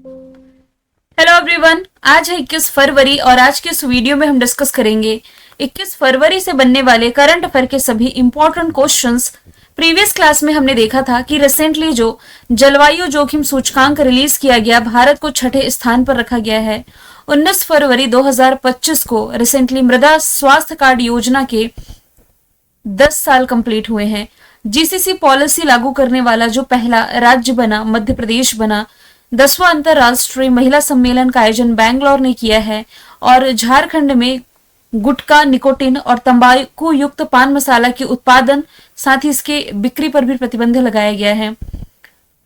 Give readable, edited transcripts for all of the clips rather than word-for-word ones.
Hello everyone, आज है 21 फरवरी और आज के इस वीडियो में हम डिस्कस करेंगे 21 फरवरी से बनने वाले करंट अफेयर के सभी इंपॉर्टेंट क्वेश्चंस। प्रीवियस क्लास में हमने देखा था कि रिसेंटली जो जलवायु जोखिम सूचकांक रिलीज किया गया, भारत को छठे स्थान पर रखा गया है। 19 फरवरी 2025 को रिसेंटली मृदा स्वास्थ्य कार्ड योजना के 10 साल कंप्लीट हुए हैं। जीसीसी पॉलिसी लागू करने वाला जो पहला राज्य बना, मध्य प्रदेश बना। 10वां अंतरराष्ट्रीय महिला सम्मेलन का आयोजन बैंगलोर ने किया है और झारखंड में गुटखा, निकोटिन और तंबाकू युक्त पान मसाला के उत्पादन, साथ ही इसके बिक्री पर भी प्रतिबंध लगाया गया है।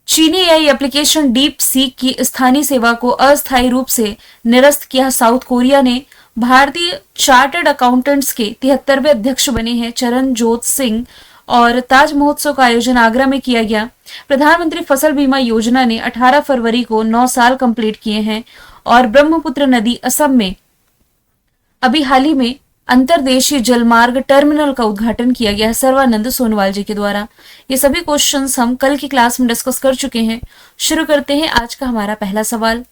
चीनी एआई एप्लीकेशन डीप सीक की स्थानीय सेवा को अस्थायी रूप से निरस्त किया साउथ कोरिया ने। भारतीय चार्टर्ड अकाउंटेंट्स के 73वें अध्यक्ष बने हैं चरणजोत सिंह और ताज महोत्सव का आयोजन आगरा में किया गया। प्रधानमंत्री फसल बीमा योजना ने 18 फरवरी को 9 साल कंप्लीट किए हैं और ब्रह्मपुत्र नदी असम में अभी हाल ही में अंतरदेशीय जलमार्ग टर्मिनल का उद्घाटन किया गया है सर्वानंद सोनोवाल जी के द्वारा। ये सभी क्वेश्चंस हम कल की क्लास में डिस्कस कर चुके हैं। शुरू करते हैं आज का हमारा पहला सवाल।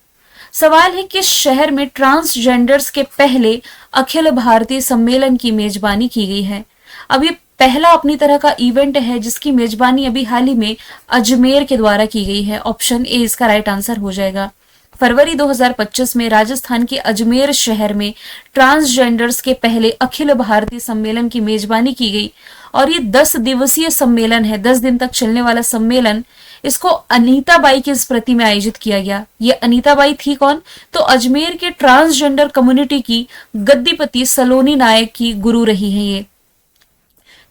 सवाल है किस शहर में ट्रांसजेंडर्स के पहले अखिल भारतीय सम्मेलन की मेजबानी की गई है। अब ये पहला अपनी तरह का इवेंट है जिसकी मेजबानी अभी हाल ही में अजमेर के द्वारा की गई है। ऑप्शन ए इसका राइट आंसर हो जाएगा। फरवरी 2025 में राजस्थान के अजमेर शहर में ट्रांसजेंडर्स के पहले अखिल भारतीय सम्मेलन की मेजबानी की गई और ये 10 दिवसीय सम्मेलन है, 10 दिन तक चलने वाला सम्मेलन। इसको अनीता बाई की स्मृति में आयोजित किया गया। ये अनीता बाई थी कौन? तो अजमेर के ट्रांसजेंडर कम्युनिटी की गद्दीपति सलोनी नायक की गुरु रही है ये।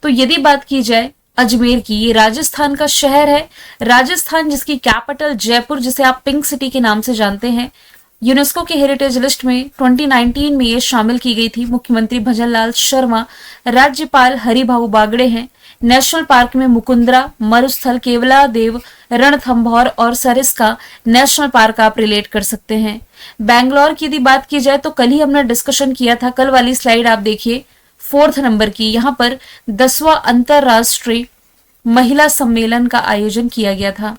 तो यदि बात की जाए अजमेर की, ये राजस्थान का शहर है। राजस्थान जिसकी कैपिटल जयपुर, जिसे आप पिंक सिटी के नाम से जानते हैं, यूनेस्को के हेरिटेज लिस्ट में 2019 में ये शामिल की गई थी। मुख्यमंत्री भजनलाल शर्मा, राज्यपाल हरिभाऊ बागड़े हैं। नेशनल पार्क में मुकुंदरा, मरुस्थल, केवलादेव, रणथंभौर और सरिस्का नेशनल पार्क आप रिलेट कर सकते हैं। बैंगलोर की यदि बात की जाए तो कल ही हमने डिस्कशन किया था, कल वाली स्लाइड आप देखिए 4th नंबर की। यहाँ पर 10वां अंतरराष्ट्रीय महिला सम्मेलन का आयोजन किया गया था।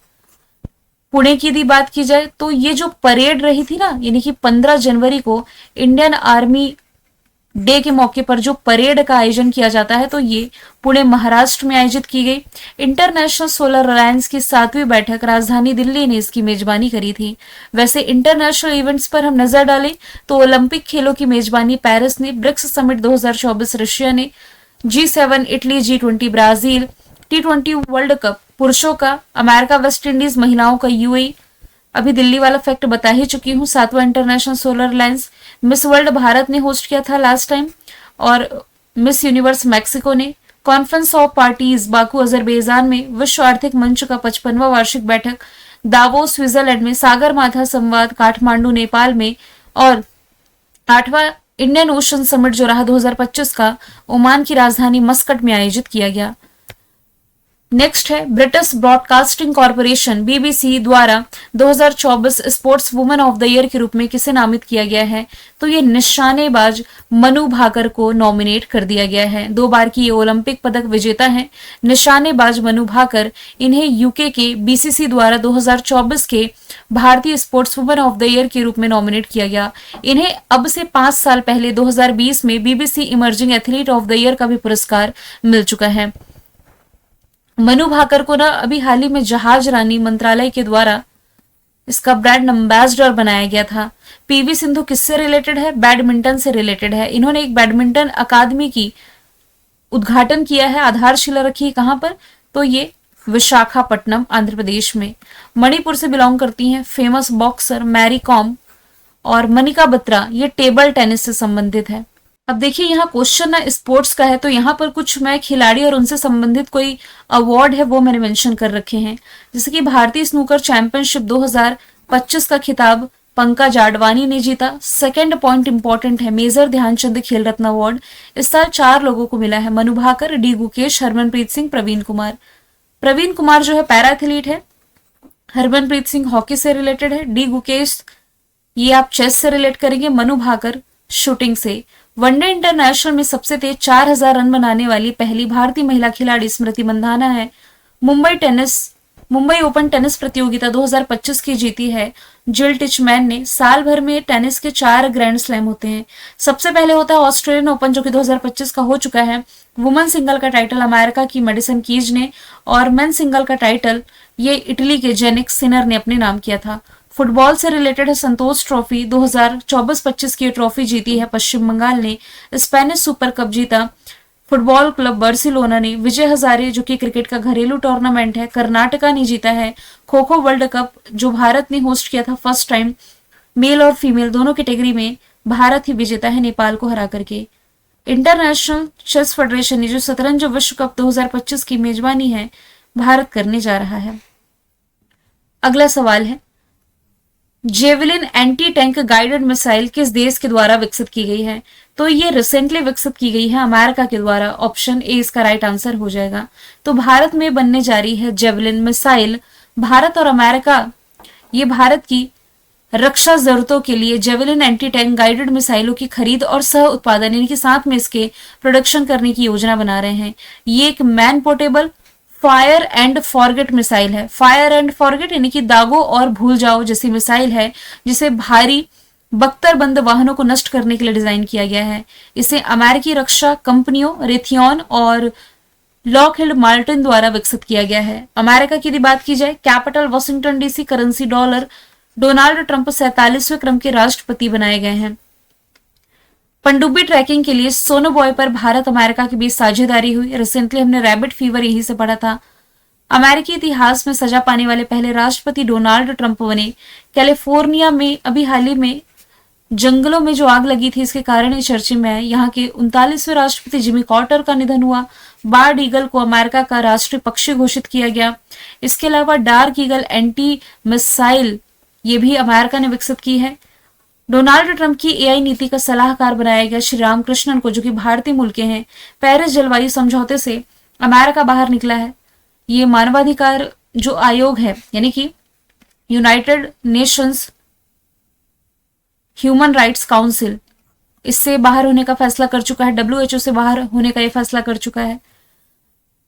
पुणे की यदि बात की जाए तो ये जो परेड रही थी ना, यानी कि 15 जनवरी को इंडियन आर्मी डे के मौके पर जो परेड का आयोजन किया जाता है, तो ये पुणे महाराष्ट्र में आयोजित की गई। इंटरनेशनल सोलर अलायंस की 7वीं बैठक राजधानी दिल्ली ने इसकी मेजबानी करी थी। वैसे इंटरनेशनल इवेंट्स पर हम नजर डालें तो ओलंपिक खेलों की मेजबानी पेरिस ने, ब्रिक्स समिट 2024 रशिया ने, G7 Italy, G20 Brazil, T20 world cup पुरुषों का अमेरिका, वेस्ट इंडीज, महिलाओं का यूएई। अभी दिल्ली वाला फैक्ट बता ही चुकी हूँ। 7वां international solar alliance. Miss world Bharat ने होस्ट किया था लास्ट टाइम और मिस यूनिवर्स मैक्सिको ने। Conference of parties Baku Azerbaijan में। विश्व आर्थिक मंच का 55वां वार्षिक बैठक दावोस स्विट्जरलैंड में। सागर माथा संवाद काठमांडू नेपाल में। और 8वां इंडियन ओशन समिट जो रहा 2025 का, ओमान की राजधानी मस्कट में आयोजित किया गया। नेक्स्ट है ब्रिटिश ब्रॉडकास्टिंग कॉरपोरेशन बीबीसी द्वारा 2024 sports women of the year के रूप में किसे नामित किया गया है। तो ये निशानेबाज मनु भाकर को नॉमिनेट कर दिया गया है। 2 बार की ये ओलंपिक पदक विजेता है निशानेबाज मनु भाकर। इन्हें यूके के बीसीसी द्वारा 2024 के भारतीय sports women of the year के रूप में नॉमिनेट किया गया। इन्हें अब से 5 साल पहले 2020 में BBC emerging athlete of the year का भी पुरस्कार मिल चुका है। मनु भाकर को ना अभी हाल ही में जहाज रानी मंत्रालय के द्वारा इसका ब्रांड एम्बेसडर बनाया गया था। पीवी सिंधु किससे रिलेटेड है? बैडमिंटन से रिलेटेड है। इन्होंने एक बैडमिंटन अकादमी की उद्घाटन किया है, आधारशिला रखी है। कहां पर? तो ये विशाखापट्टनम, आंध्र प्रदेश में। मणिपुर से बिलोंग करती हैं फेमस बॉक्सर मैरी कॉम। और मनिका बत्रा ये टेबल टेनिस से संबंधित है। अब देखिए यहाँ क्वेश्चन ना स्पोर्ट्स का है, तो यहाँ पर कुछ मैं खिलाड़ी और उनसे संबंधित कोई अवार्ड है वो मैंने मेंशन कर रखे हैं। जैसे कि भारतीय स्नूकर चैंपियनशिप 2025 का खिताब पंकज आडवाणी ने जीता। सेकंड पॉइंट इंपॉर्टेंट है, मेजर ध्यानचंद खेल रत्न अवार्ड इस साल 4 लोगों को मिला है। मनु भाकर, डी गुकेश, हरमनप्रीत सिंह, प्रवीण कुमार। प्रवीण कुमार जो है पैरा एथलीट है। हरमनप्रीत सिंह हॉकी से रिलेटेड है। डी गुकेश ये आप चेस से रिलेट करेंगे। मनु भाकर शूटिंग से। वनडे इंटरनेशनल में सबसे तेज 4000 रन बनाने वाली पहली भारतीय महिला खिलाड़ी स्मृति मंधाना है। Mumbai tennis Mumbai open tennis प्रतियोगिता 2025 की जीती है जिल टिचमैन ने। साल भर में टेनिस के 4 ग्रैंड स्लैम होते हैं। सबसे पहले होता है ऑस्ट्रेलियन ओपन जो कि 2025 का हो चुका है। वुमेन सिंगल का टाइटल अमेरिका की मेडिसन कीज ने और मेन सिंगल का टाइटल ये इटली के जेनिक सिनर ने अपने नाम किया था। फुटबॉल से रिलेटेड है संतोष ट्रॉफी 2024-25 की ट्रॉफी जीती है पश्चिम बंगाल ने। स्पेनिश सुपर कप जीता फुटबॉल क्लब बार्सिलोना ने। विजय हजारे जो कि क्रिकेट का घरेलू टूर्नामेंट है कर्नाटका ने जीता है। खो खो वर्ल्ड कप जो भारत ने होस्ट किया था फर्स्ट टाइम, मेल और फीमेल दोनों कैटेगरी में भारत ही विजेता है नेपाल को हरा करके। इंटरनेशनल चेस फेडरेशन ने जो शतरंज विश्व कप 2025 की मेजबानी है भारत करने जा रहा है। अगला सवाल है javelin anti tank guided missile किस देश के द्वारा विकसित की गई है? तो ये रिसेंटली विकसित की गई है अमेरिका के द्वारा। ऑप्शन ए इसका राइट आंसर हो जाएगा। तो भारत में बनने जा रही है जेवलिन मिसाइल। भारत और अमेरिका ये भारत की रक्षा जरूरतों के लिए जेवलिन एंटी टैंक गाइडेड मिसाइलों की खरीद और सह उत्पादन यानी कि साथ में इसके प्रोडक्शन करने की योजना बना रहे हैं। ये एक man portable fire and forget missile है। फायर एंड फॉरगेट यानी कि दागो और भूल जाओ जैसी मिसाइल है जिसे भारी बख्तरबंद वाहनों को नष्ट करने के लिए डिजाइन किया गया है। इसे अमेरिकी रक्षा कंपनियों रेथियन और लॉकहीड मार्टिन द्वारा विकसित किया गया है। अमेरिका की यदि बात की जाए capital Washington DC, currency dollar. Donald Trump 47वें क्रम के राष्ट्रपति बनाए गए हैं। पनडुब्बी ट्रैकिंग के लिए सोनोबॉय पर भारत अमेरिका के बीच साझेदारी हुई। रिसेंटली हमने रैबिट फीवर यहीं से पढ़ा था। अमेरिकी इतिहास में सजा पाने वाले पहले राष्ट्रपति डोनाल्ड ट्रंप बने। कैलिफोर्निया में अभी हाल ही में जंगलों में जो आग लगी थी इसके कारण ये चर्चे में है। यहाँ के 39वें राष्ट्रपति जिमी कार्टर का निधन हुआ। बार्ड ईगल को अमेरिका का राष्ट्रीय पक्षी घोषित किया गया। इसके अलावा डार्क ईगल एंटी मिसाइल ये भी अमेरिका ने विकसित की है। डोनाल्ड ट्रंप की एआई नीति का सलाहकार बनाया गया श्री रामकृष्णन को जो कि भारतीय मूल के हैं। पेरिस जलवायु समझौते से अमेरिका बाहर निकला है। ये मानवाधिकार जो आयोग है यानी कि United Nations human rights council इससे बाहर होने का फैसला कर चुका है। डब्ल्यूएचओ से बाहर होने का यह फैसला कर चुका है।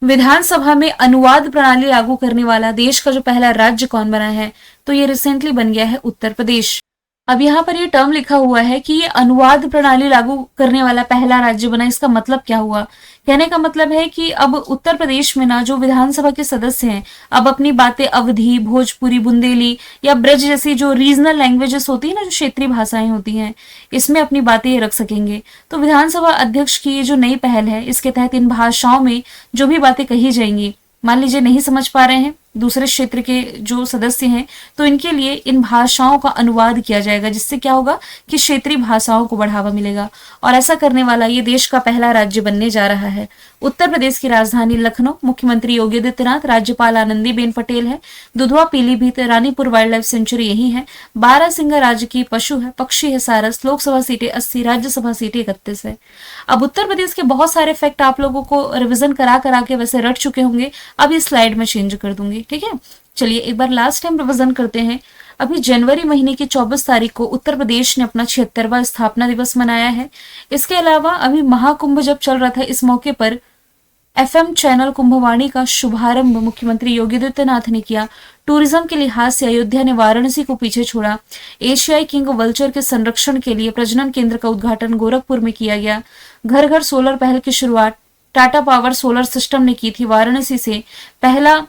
विधानसभा में अनुवाद प्रणाली लागू करने वाला देश का जो पहला राज्य कौन बना है? तो ये रिसेंटली बन गया है उत्तर प्रदेश। अब यहाँ पर ये टर्म लिखा हुआ है कि ये अनुवाद प्रणाली लागू करने वाला पहला राज्य बना। इसका मतलब क्या हुआ? कहने का मतलब है कि अब उत्तर प्रदेश में ना जो विधानसभा के सदस्य हैं अब अपनी बातें अवधी, भोजपुरी, बुंदेली या ब्रज जैसी जो रीजनल लैंग्वेजेस होती है ना, जो क्षेत्रीय भाषाएं होती हैं, इसमें अपनी बातें रख सकेंगे। तो विधानसभा अध्यक्ष की ये जो नई पहल है इसके तहत इन भाषाओं में जो भी बातें कही जाएंगी, मान लीजिए नहीं समझ पा रहे हैं दूसरे क्षेत्र के जो सदस्य हैं तो इनके लिए इन भाषाओं का अनुवाद किया जाएगा, जिससे क्या होगा कि क्षेत्रीय भाषाओं को बढ़ावा मिलेगा। और ऐसा करने वाला ये देश का पहला राज्य बनने जा रहा है। उत्तर प्रदेश की राजधानी लखनऊ, मुख्यमंत्री योगी आदित्यनाथ, राज्यपाल आनंदीबेन पटेल है। Dudhwa, Pilibhit, Ranipur wild life sanctuary यही है। 12 सिंगा राज्य की पशु है, पक्षी है सारस। लोकसभा सीटें 80, राज्यसभा सीटें 31 है। अब उत्तर प्रदेश के बहुत सारे फैक्ट आप लोगों को रिविजन करा के वैसे रट चुके होंगे, अब इस स्लाइड में चेंज कर दूंगी, ठीक है। चलिए एक बार लास्ट टाइम रिविजन करते हैं। अभी जनवरी महीने की 24 तारीख को उत्तर प्रदेश ने अपना 76वां स्थापना दिवस मनाया है। इसके अलावा अभी महाकुंभ जब चल रहा था इस मौके पर एफएम चैनल कुंभवाणी का शुभारंभ मुख्यमंत्री योगी आदित्यनाथ ने किया। टूरिज्म के लिहाज से अयोध्या ने वाराणसी को पीछे छोड़ा। एशियाई किंग वल्चर के संरक्षण के लिए प्रजनन केंद्र का उद्घाटन गोरखपुर में किया गया। घर घर सोलर पहल की शुरुआत टाटा पावर सोलर सिस्टम ने की थी। वाराणसी से पहला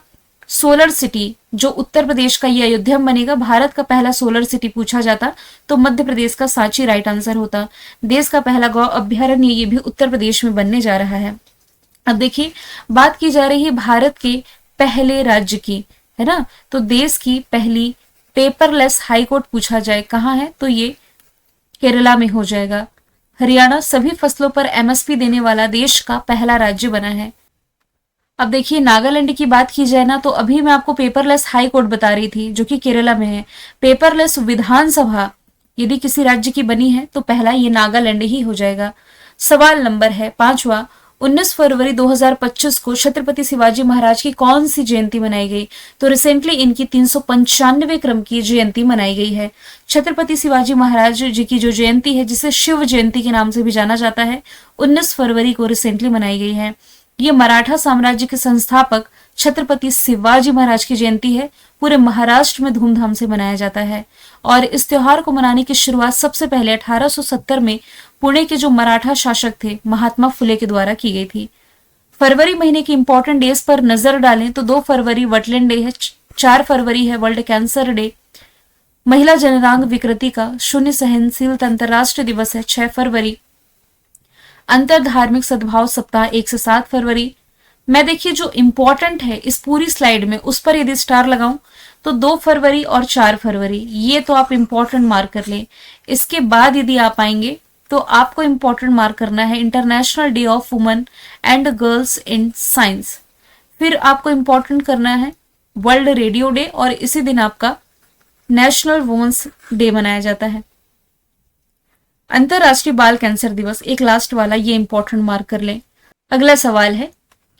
सोलर सिटी जो उत्तर प्रदेश का ये अयोध्या बनेगा। भारत का पहला सोलर सिटी पूछा जाता तो मध्य प्रदेश का सांची राइट आंसर होता। देश का पहला गौ अभ्यारण्य ये भी उत्तर प्रदेश में बनने जा रहा है। अब देखिए बात की जा रही है भारत के पहले राज्य की, है ना। तो देश की पहली पेपरलेस हाई कोर्ट पूछा जाए कहाँ है, तो ये केरला में हो जाएगा। हरियाणा सभी फसलों पर एमएसपी देने वाला देश का पहला राज्य बना है। अब देखिए नागालैंड की बात की जाए ना, तो अभी मैं आपको पेपरलेस हाई कोर्ट बता रही थी जो कि केरला में है। पेपरलेस विधानसभा यदि किसी राज्य की बनी है तो पहला ये नागालैंड ही हो जाएगा। सवाल नंबर है 5वां, 19 फरवरी 2025 को छत्रपति शिवाजी महाराज की कौन सी जयंती मनाई गई? तो रिसेंटली इनकी 395वें क्रम की जयंती मनाई गई है। छत्रपति शिवाजी महाराज जी की जो जयंती है जिसे शिव जयंती के नाम से भी जाना जाता है, 19 फरवरी को रिसेंटली मनाई गई है। ये मराठा साम्राज्य के संस्थापक छत्रपति शिवाजी महाराज की जयंती है, पूरे महाराष्ट्र में धूमधाम से मनाया जाता है। और इस त्योहार को मनाने की शुरुआत सबसे पहले 1870 में पुणे के जो मराठा शासक थे महात्मा फुले के द्वारा की गई थी। फरवरी महीने की इंपॉर्टेंट डेज पर नजर डालें तो 2 फरवरी वटलैंड डे है, 4 फरवरी है वर्ल्ड कैंसर डे, महिला जननांग विकृति का शून्य सहनशीलता अंतर्राष्ट्रीय दिवस है 6 फरवरी, अंतर धार्मिक सद्भाव सप्ताह 1 से 7 फरवरी। मैं देखिए जो इंपॉर्टेंट है इस पूरी स्लाइड में उस पर यदि स्टार लगाऊं तो 2 फरवरी और 4 फरवरी, ये तो आप इंपॉर्टेंट मार्क कर लें। इसके बाद यदि आप आएंगे तो आपको इंपॉर्टेंट मार्क करना है international day of women and girls in science, फिर आपको इंपॉर्टेंट करना है वर्ल्ड रेडियो डे, और इसी दिन आपका नेशनल वुमेन्स डे मनाया जाता है। अंतरराष्ट्रीय बाल कैंसर दिवस, एक लास्ट वाला, ये इंपॉर्टेंट मार्क कर लें। अगला सवाल है,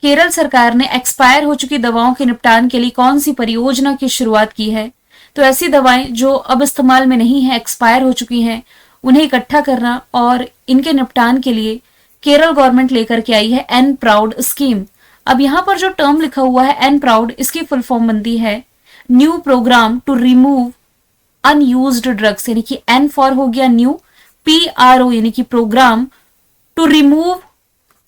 केरल सरकार ने एक्सपायर हो चुकी दवाओं के निपटान के लिए कौन सी परियोजना की शुरुआत की है? तो ऐसी दवाएं जो अब इस्तेमाल में नहीं है, एक्सपायर हो चुकी हैं, उन्हें इकट्ठा करना और इनके निपटान के लिए केरल गवर्नमेंट लेकर के आई है एन प्राउड स्कीम। अब यहाँ पर जो टर्म लिखा हुआ है एन प्राउड, इसकी फुल फॉर्म बनती है new programme to remove unused drugs, यानी कि एन फॉर हो गया न्यू, PRO यानी कि programme to remove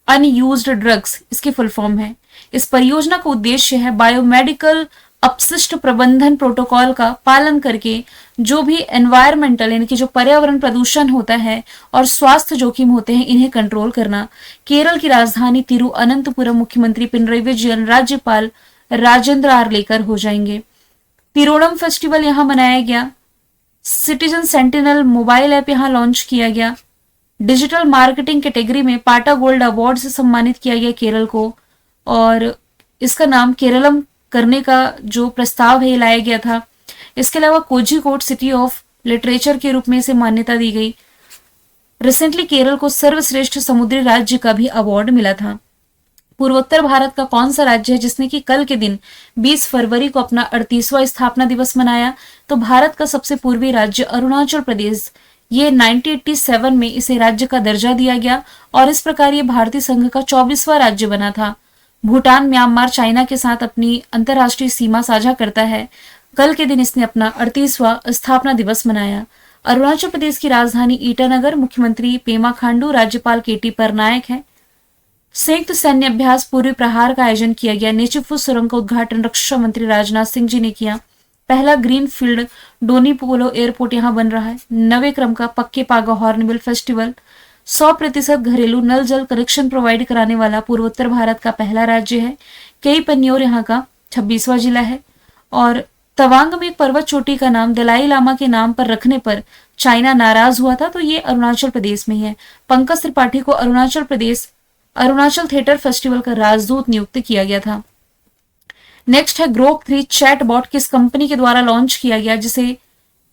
unused drugs, इसकी फुल फॉर्म है। इस परियोजना का उद्देश्य है बायोमेडिकल अपशिष्ट प्रबंधन प्रोटोकॉल का पालन करके जो भी एनवायरमेंटल यानी कि जो पर्यावरण प्रदूषण होता है और स्वास्थ्य जोखिम होते हैं, इन्हें कंट्रोल करना। केरल की राजधानी तिरुअनंतपुरम मुख्यमंत्री पिनरई विजयन, राज्यपाल राजेंद्र आर लेकर हो जाएंगे। तिरोड़म फेस्टिवल यहाँ मनाया गया। सिटीजन सेंटिनल मोबाइल ऐप यहाँ लॉन्च किया गया। डिजिटल मार्केटिंग कैटेगरी में पाटा गोल्ड अवार्ड से सम्मानित किया गया केरल को, और इसका नाम केरलम करने का जो प्रस्ताव है लाया गया था। इसके अलावा कोझिकोड सिटी ऑफ लिटरेचर के रूप में इसे मान्यता दी गई। रिसेंटली केरल को सर्वश्रेष्ठ समुद्री राज्य का भी अवार्ड मिला था। पूर्वोत्तर भारत का कौन सा राज्य है जिसने कि कल के दिन 20 फरवरी को अपना 38वां स्थापना दिवस मनाया? तो भारत का सबसे पूर्वी राज्य अरुणाचल प्रदेश, ये 1987 में इसे राज्य का दर्जा दिया गया और इस प्रकार ये भारतीय संघ का 24वां राज्य बना था। भूटान, म्यांमार, चाइना के साथ अपनी अंतरराष्ट्रीय सीमा साझा करता है। कल के दिन इसने अपना 38वां स्थापना दिवस मनाया। अरुणाचल प्रदेश की राजधानी ईटानगर, मुख्यमंत्री पेमा खांडू, राज्यपाल KT परनायक है। संयुक्त सैन्य अभ्यास पूर्वी प्रहार का आयोजन किया गया। नेचीफू सुरंग का उद्घाटन रक्षा मंत्री राजनाथ सिंह जी ने किया। पहला ग्रीन फील्ड डोनी पोलो एयरपोर्ट यहाँ बन रहा है। 9वें क्रम का पक्के पागा हॉर्नबिल फेस्टिवल। 100% घरेलू नल जल कनेक्शन प्रोवाइड कराने वाला पूर्वोत्तर भारत का पहला राज्य है। कई पन्नियोर यहाँ का 26वां जिला है। और तवांग में एक पर्वत चोटी का नाम दलाई लामा के नाम पर रखने पर चाइना नाराज हुआ था, तो ये अरुणाचल प्रदेश में है। पंकज त्रिपाठी को अरुणाचल थिएटर फेस्टिवल का राजदूत नियुक्त किया गया था। नेक्स्ट है ग्रोक 3 चैट बॉट किस कंपनी के द्वारा लॉन्च किया गया, जिसे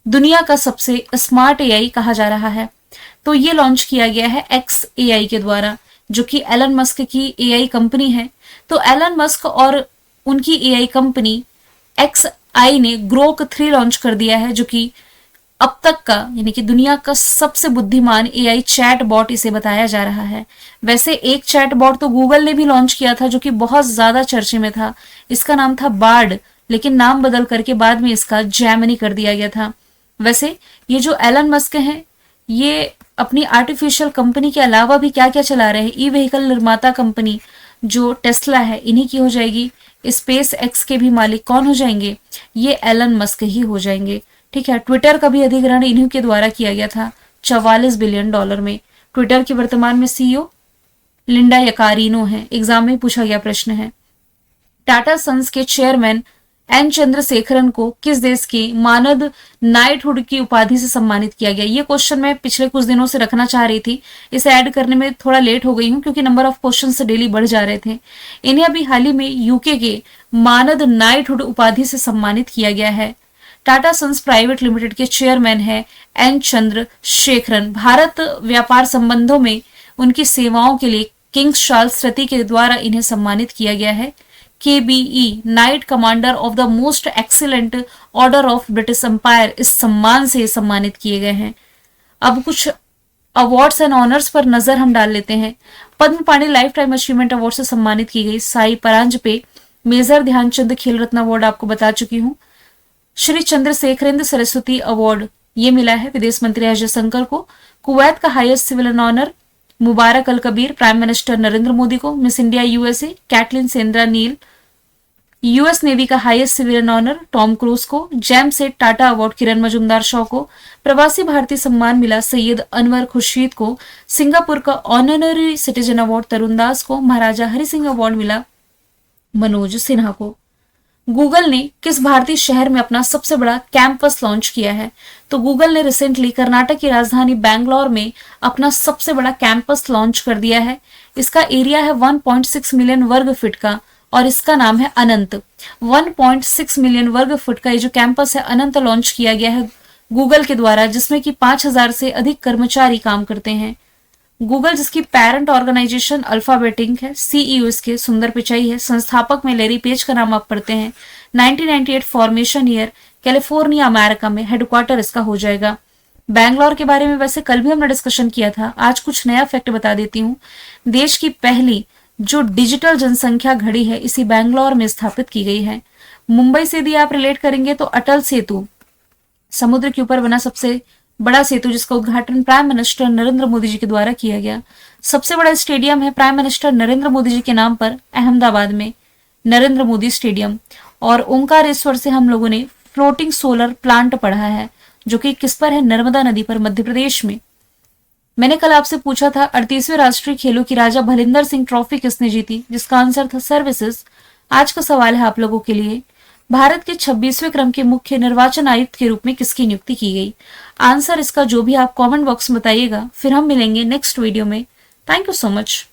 दुनिया का सबसे स्मार्ट AI कहा जा रहा है? तो ये लॉन्च किया गया है XAI के द्वारा, जो कि एलन मस्क की AI कंपनी है। तो एलन मस्क और उनकी AI कंपनी XAI ने ग्रोक 3 लॉन्च कर दिया है, जो कि अब तक का यानी कि दुनिया का सबसे बुद्धिमान AI चैट बॉट इसे बताया जा रहा है। वैसे एक चैट बॉट तो गूगल ने भी लॉन्च किया था जो कि बहुत ज्यादा चर्चे में था। इसका नाम था बार्ड, लेकिन नाम बदल करके बाद में इसका जैमिनी कर दिया गया था। वैसे ये जो एलन मस्क हैं, ये अपनी आर्टिफिशियल कंपनी के अलावा भी क्या क्या चला रहे हैं। ई व्हीकल निर्माता कंपनी जो टेस्ला है, इन्हीं की हो जाएगी। स्पेस एक्स के भी मालिक कौन हो जाएंगे? ये एलन मस्क ही हो जाएंगे। ठीक है। ट्विटर का भी अधिग्रहण इन्हीं के द्वारा किया गया था $44 बिलियन में। ट्विटर की वर्तमान में CEO लिंडा यकारिनो है। एग्जाम में पूछा गया प्रश्न है। टाटा सन्स के चेयरमैन एन चंद्रशेखरन को किस देश के मानद नाइटहुड की उपाधि से सम्मानित किया गया? ये क्वेश्चन मैं पिछले कुछ दिनों से रखना चाह रही थी, इसे ऐड करने में थोड़ा लेट हो गई हूँ क्योंकि नंबर ऑफ क्वेश्चन डेली बढ़ जा रहे थे। इन्हें अभी हाल ही में यूके के मानद नाइटहुड उपाधि से सम्मानित किया गया है। टाटा सन्स प्राइवेट लिमिटेड के चेयरमैन है एन चंद्रशेखरन। भारत व्यापार संबंधों में उनकी सेवाओं के लिए किंग्स चार्ल्स तृतीय के द्वारा इन्हें सम्मानित किया गया है। KBE Knight Commander of the Most Excellent Order of British Empire, इस सम्मान से सम्मानित किए गए हैं। अब कुछ अवार्ड्स एंड ऑनर्स पर नजर हम डाल लेते हैं। पद्म पाणि लाइफ टाइम अचीवमेंट अवार्ड से सम्मानित की गई साई परांजपे मेजर ध्यानचंद खेल रत्न अवार्ड आपको बता चुकी हूँ। श्री चंद्रशेखरेंद्र सरस्वती अवार्ड ये मिला है विदेश मंत्री एस जयशंकर को। कुवैत का highest civil honour Mubarak al Kabeer prime minister Narendra Modi को। Miss India USA Caitlin Sandra Neal. US navy का highest civilian honour Tom Cruise को। जैम सेट टाटा अवार्ड किरण मजुमदार शॉ को। प्रवासी भारतीय सम्मान मिला सैयद अनवर खुर्शीद को। सिंगापुर का ऑनररी सिटीजन अवार्ड तरुण दास को। महाराजा हरि सिंह अवार्ड मिला मनोज सिन्हा को। गूगल ने किस भारतीय शहर में अपना सबसे बड़ा कैंपस लॉन्च किया है? तो गूगल ने रिसेंटली कर्नाटक की राजधानी बैंगलोर में अपना सबसे बड़ा कैंपस लॉन्च कर दिया है। इसका एरिया है 1.6 मिलियन वर्ग फीट का और इसका नाम है अनंत। 1.6 मिलियन वर्ग फुट का ये जो कैंपस है अनंत लॉन्च किया गया है गूगल के द्वारा, जिसमें कि 5000 से अधिक कर्मचारी काम करते हैं। गूगल जिसकी पेरेंट ऑर्गेनाइजेशन अल्फाबेटिक है, सीईओ इसके सुंदर पिचाई है, संस्थापक में लेरी पेज का नाम आप पढ़ते हैं। 1998 फॉर्मेशन ईयर, कैलिफोर्निया अमेरिका में हेडक्वार्टर इसका हो जाएगा। बैंगलोर के बारे में वैसे कल भी हमने डिस्कशन किया था, आज कुछ नया फैक्ट बता देती हूँ। देश की पहली जो डिजिटल जनसंख्या घड़ी है इसी बैंगलोर में स्थापित की गई है। मुंबई से यदि आप रिलेट करेंगे तो अटल सेतु, समुद्र के ऊपर बना सबसे बड़ा सेतु जिसका उद्घाटन प्राइम मिनिस्टर नरेंद्र मोदी जी के द्वारा किया गया। सबसे बड़ा स्टेडियम है प्राइम मिनिस्टर नरेंद्र मोदी जी के नाम पर अहमदाबाद में, नरेंद्र मोदी स्टेडियम। और ओंकारेश्वर से हम लोगों ने फ्लोटिंग सोलर प्लांट पढ़ा है जो कि किस पर है? नर्मदा नदी पर, मध्य प्रदेश में। मैंने कल आपसे पूछा था 38वें राष्ट्रीय खेलों की राजा भलिंदर सिंह ट्रॉफी किसने जीती, जिसका आंसर था सर्विसेज। आज का सवाल है आप लोगों के लिए, भारत के 26वें क्रम के मुख्य निर्वाचन आयुक्त के रूप में किसकी नियुक्ति की गई? आंसर इसका जो भी आप कमेंट बॉक्स में बताइएगा। फिर हम मिलेंगे नेक्स्ट वीडियो में। Thank you so much.